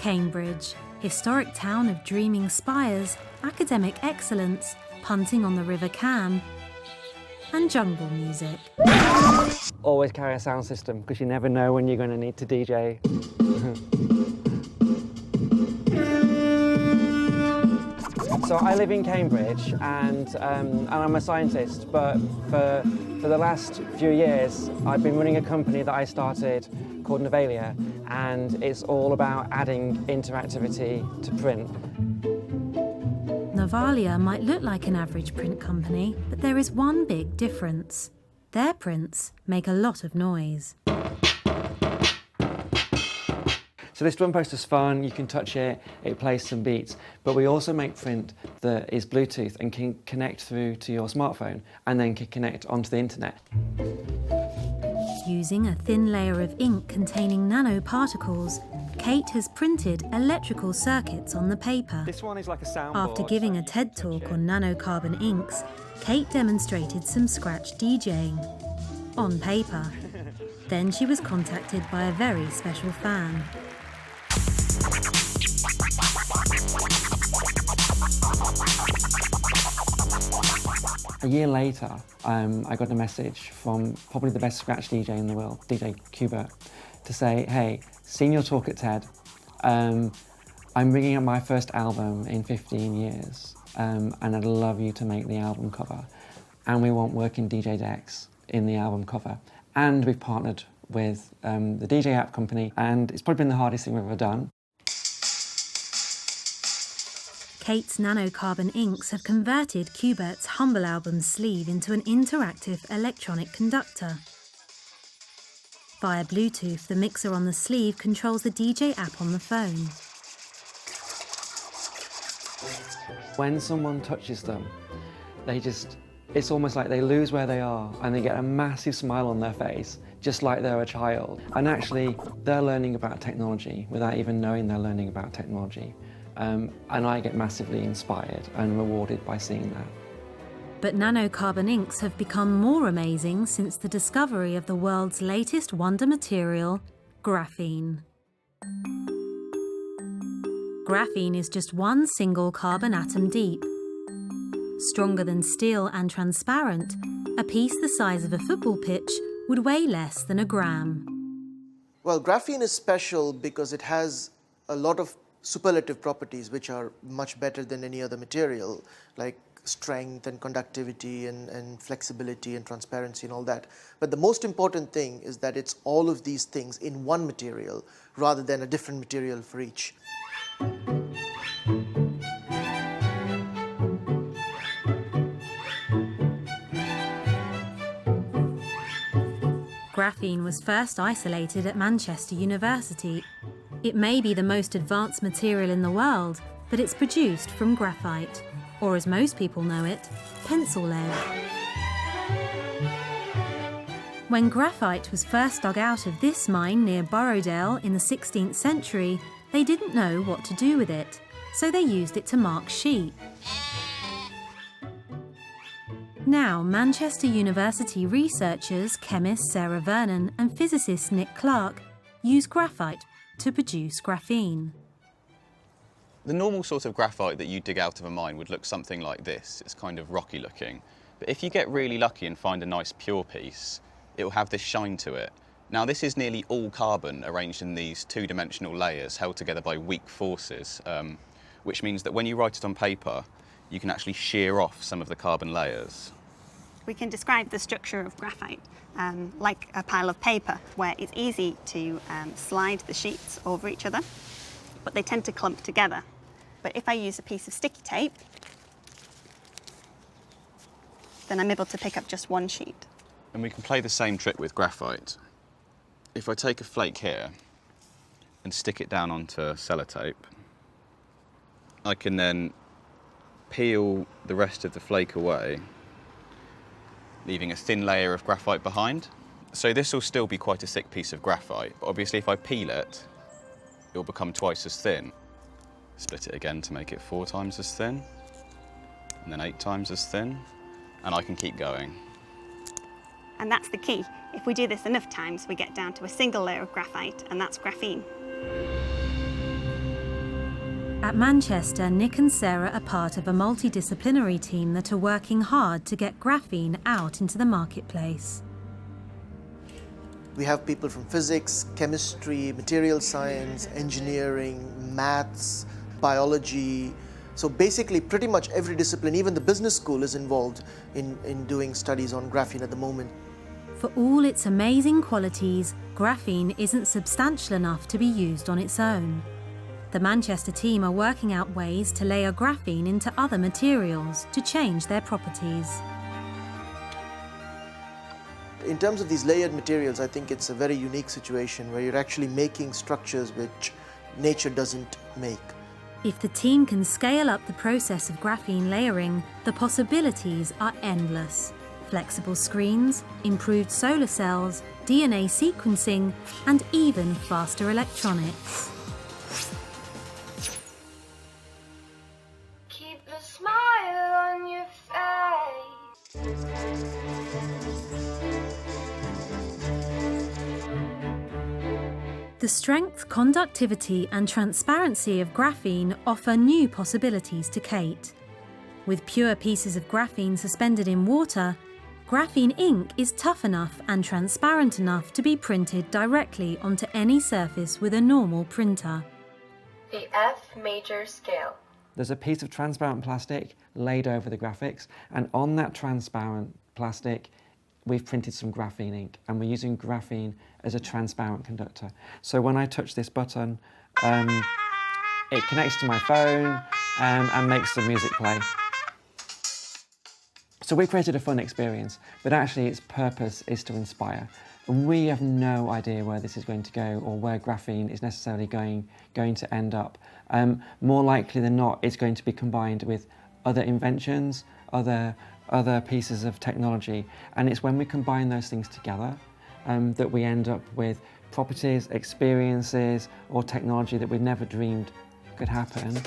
Cambridge, historic town of dreaming spires, academic excellence, punting on the River Cam, and jungle music. Always carry a sound system, because you never know when you're going to need to DJ. So I live in Cambridge, and I'm a scientist, but for the last few years I've been running a company that I started called Materialernes, and it's all about adding interactivity to print. Novalia might look like an average print company, but there is one big difference. Their prints make a lot of noise. So this drum poster's fun, you can touch it, it plays some beats, but we also make print that is Bluetooth and can connect through to your smartphone and then can connect onto the internet. Using a thin layer of ink containing nanoparticles, Kate has printed electrical circuits on the paper. This one is like a soundboard. After giving a TED talk on nanocarbon inks, Kate demonstrated some scratch DJing on paper. Then she was contacted by a very special fan. A year later, I got a message from probably the best scratch DJ in the world, DJ Qbert, to say, hey, seen your talk at TED. I'm bringing out my first album in 15 years, and I'd love you to make the album cover. And we want working DJ decks in the album cover. And we've partnered with the DJ app company, and it's probably been the hardest thing we've ever done. Kate's nanocarbon inks have converted Qbert's humble album sleeve into an interactive electronic conductor. Via Bluetooth, the mixer on the sleeve controls the DJ app on the phone. When someone touches them, it's almost like they lose where they are and they get a massive smile on their face, just like they're a child. And actually, they're learning about technology without even knowing they're learning about technology. And I get massively inspired and rewarded by seeing that. But nanocarbon inks have become more amazing since the discovery of the world's latest wonder material, graphene. Graphene is just one single carbon atom deep. Stronger than steel and transparent, a piece the size of a football pitch would weigh less than a gram. Well, graphene is special because it has a lot of superlative properties which are much better than any other material, like strength and conductivity and flexibility and transparency and all that. But the most important thing is that it's all of these things in one material rather than a different material for each. Graphene was first isolated at Manchester University. It may be the most advanced material in the world, but it's produced from graphite, or as most people know it, pencil lead. When graphite was first dug out of this mine near Borrowdale in the 16th century, they didn't know what to do with it, so they used it to mark sheep. Now, Manchester University researchers, chemist Sarah Vernon and physicist Nick Clark, use graphite to produce graphene. The normal sort of graphite that you dig out of a mine would look something like this. It's kind of rocky looking. But if you get really lucky and find a nice pure piece, it will have this shine to it. Now this is nearly all carbon arranged in these two-dimensional layers held together by weak forces, which means that when you write it on paper, you can actually shear off some of the carbon layers. We can describe the structure of graphite like a pile of paper, where it's easy to slide the sheets over each other, but they tend to clump together. But if I use a piece of sticky tape, then I'm able to pick up just one sheet. And we can play the same trick with graphite. If I take a flake here and stick it down onto sellotape, I can then peel the rest of the flake away, leaving a thin layer of graphite behind. So this will still be quite a thick piece of graphite, but obviously if I peel it, it will become twice as thin. Split it again to make it 4 times as thin, and then 8 times as thin, and I can keep going. And that's the key. If we do this enough times, we get down to a single layer of graphite, and that's graphene. At Manchester, Nick and Sarah are part of a multidisciplinary team that are working hard to get graphene out into the marketplace. We have people from physics, chemistry, material science, engineering, maths, biology. So basically pretty much every discipline, even the business school is involved in doing studies on graphene at the moment. For all its amazing qualities, graphene isn't substantial enough to be used on its own. The Manchester team are working out ways to layer graphene into other materials to change their properties. In terms of these layered materials, I think it's a very unique situation where you're actually making structures which nature doesn't make. If the team can scale up the process of graphene layering, the possibilities are endless. Flexible screens, improved solar cells, DNA sequencing, and even faster electronics. Keep a smile on your face. The strength, conductivity, and transparency of graphene offer new possibilities to Kate. With pure pieces of graphene suspended in water, graphene ink is tough enough and transparent enough to be printed directly onto any surface with a normal printer. The F major scale. There's a piece of transparent plastic laid over the graphics, and on that transparent plastic we've printed some graphene ink, and we're using graphene as a transparent conductor. So when I touch this button, it connects to my phone and makes the music play. So we've created a fun experience, but actually its purpose is to inspire. And we have no idea where this is going to go or where graphene is necessarily going to end up. More likely than not, it's going to be combined with other inventions, other pieces of technology. And it's when we combine those things together that we end up with properties, experiences, or technology that we'd never dreamed could happen.